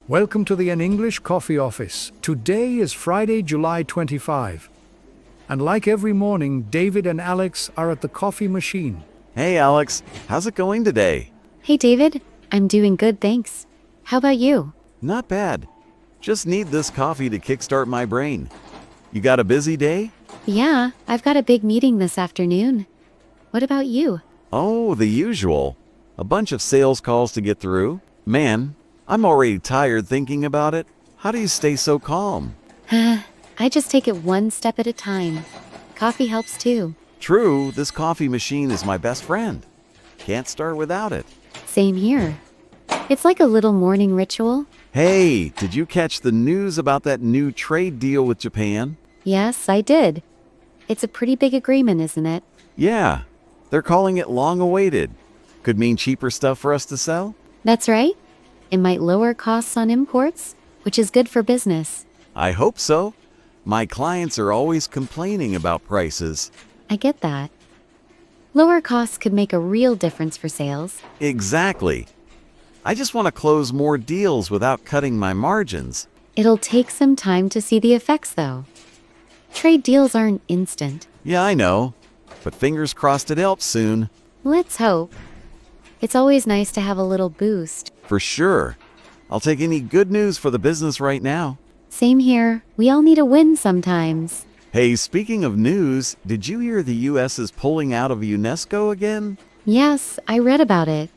Welcome to the An English Coffee Office. Today is Friday, July 25. And like every morning, David and Alex are at the coffee machine. Hey Alex, how's it going today? Hey David, I'm doing good, thanks. How about you? Not bad. Just need this coffee to kickstart my brain. You got a busy day? Yeah, I've got a big meeting this afternoon. What about you? Oh, the usual. A bunch of sales calls to get through. Man, I'm already tired thinking about it. How do you stay so calm? I just take it one step at a time. Coffee helps too. True, this coffee machine is my best friend. Can't start without it. Same here. It's like a little morning ritual. Hey, did you catch the news about that new trade deal with Japan? Yes, I did. It's a pretty big agreement, isn't it? Yeah, they're calling it long-awaited. Could mean cheaper stuff for us to sell? That's right. It might lower costs on imports, which is good for business. I hope so. My clients are always complaining about prices. I get that. Lower costs could make a real difference for sales. Exactly. I just want to close more deals without cutting my margins. It'll take some time to see the effects, though. Trade deals aren't instant. Yeah, I know. But fingers crossed it helps soon. Let's hope. It's always nice to have a little boost. For sure. I'll take any good news for the business right now. Same here. We all need a win sometimes. Hey, speaking of news, did you hear the US is pulling out of UNESCO again? Yes, I read about it.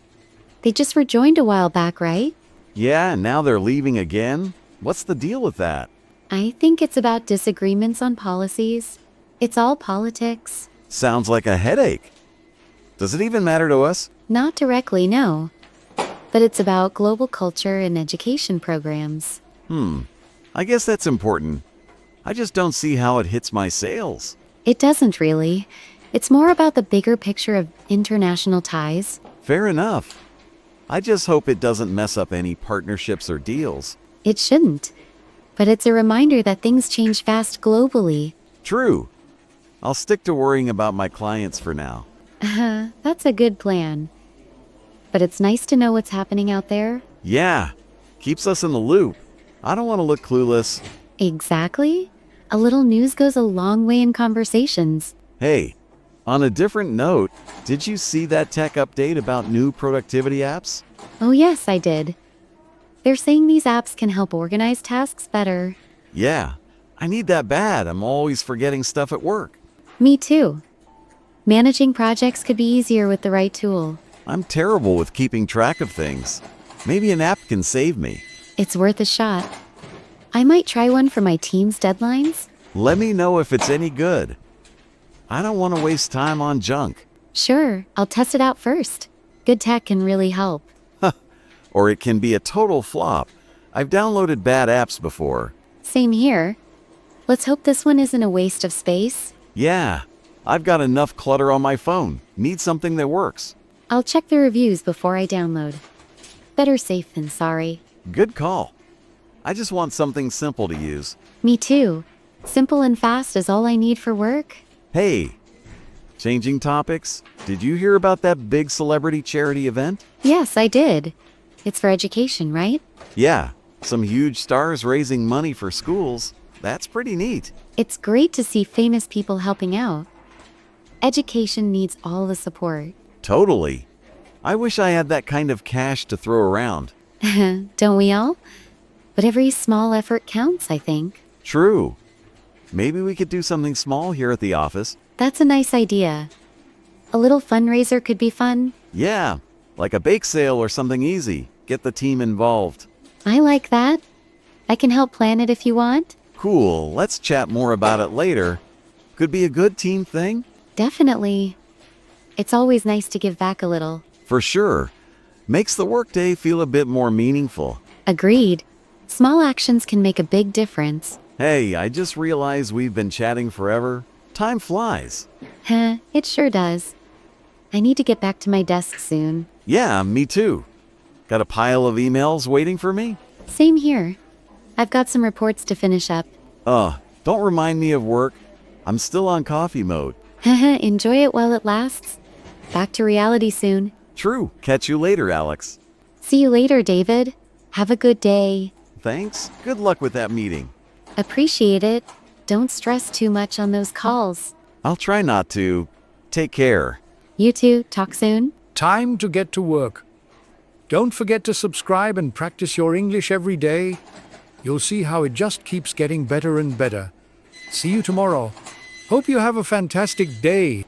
They just rejoined a while back, right? Yeah, and now they're leaving again? What's the deal with that? I think it's about disagreements on policies. It's all politics. Sounds like a headache. Does it even matter to us? Not directly, no. But it's about global culture and education programs. I guess that's important. I just don't see how it hits my sales. It doesn't really. It's more about the bigger picture of international ties. Fair enough. I just hope it doesn't mess up any partnerships or deals. It shouldn't. But it's a reminder that things change fast globally. True. I'll stick to worrying about my clients for now. That's a good plan. But it's nice to know what's happening out there. Yeah, keeps us in the loop. I don't want to look clueless. Exactly. A little news goes a long way in conversations. Hey, on a different note, did you see that tech update about new productivity apps? Oh yes, I did. They're saying these apps can help organize tasks better. Yeah, I need that bad. I'm always forgetting stuff at work. Me too. Managing projects could be easier with the right tool. I'm terrible with keeping track of things. Maybe an app can save me. It's worth a shot. I might try one for my team's deadlines. Let me know if it's any good. I don't want to waste time on junk. Sure, I'll test it out first. Good tech can really help. Or it can be a total flop. I've downloaded bad apps before. Same here. Let's hope this one isn't a waste of space. Yeah, I've got enough clutter on my phone. Need something that works. I'll check the reviews before I download. Better safe than sorry. Good call. I just want something simple to use. Me too. Simple and fast is all I need for work. Hey, changing topics, did you hear about that big celebrity charity event? Yes, I did. It's for education, right? Yeah, some huge stars raising money for schools. That's pretty neat. It's great to see famous people helping out. Education needs all the support. Totally. I wish I had that kind of cash to throw around. Don't we all? But every small effort counts, I think. True. Maybe we could do something small here at the office. That's a nice idea. A little fundraiser could be fun. Yeah, like a bake sale or something easy. Get the team involved. I like that. I can help plan it if you want. Cool, let's chat more about it later. Could be a good team thing. Definitely. It's always nice to give back a little. For sure. Makes the workday feel a bit more meaningful. Agreed. Small actions can make a big difference. Hey, I just realized we've been chatting forever. Time flies. It sure does. I need to get back to my desk soon. Yeah, me too. Got a pile of emails waiting for me? Same here. I've got some reports to finish up. Don't remind me of work. I'm still on coffee mode. Enjoy it while it lasts. Back to reality soon. True. Catch you later, Alex. See you later, David. Have a good day. Thanks. Good luck with that meeting. Appreciate it. Don't stress too much on those calls. I'll try not to. Take care. You two, talk soon. Time to get to work. Don't forget to subscribe and practice your English every day. You'll see how it just keeps getting better and better. See you tomorrow. Hope you have a fantastic day.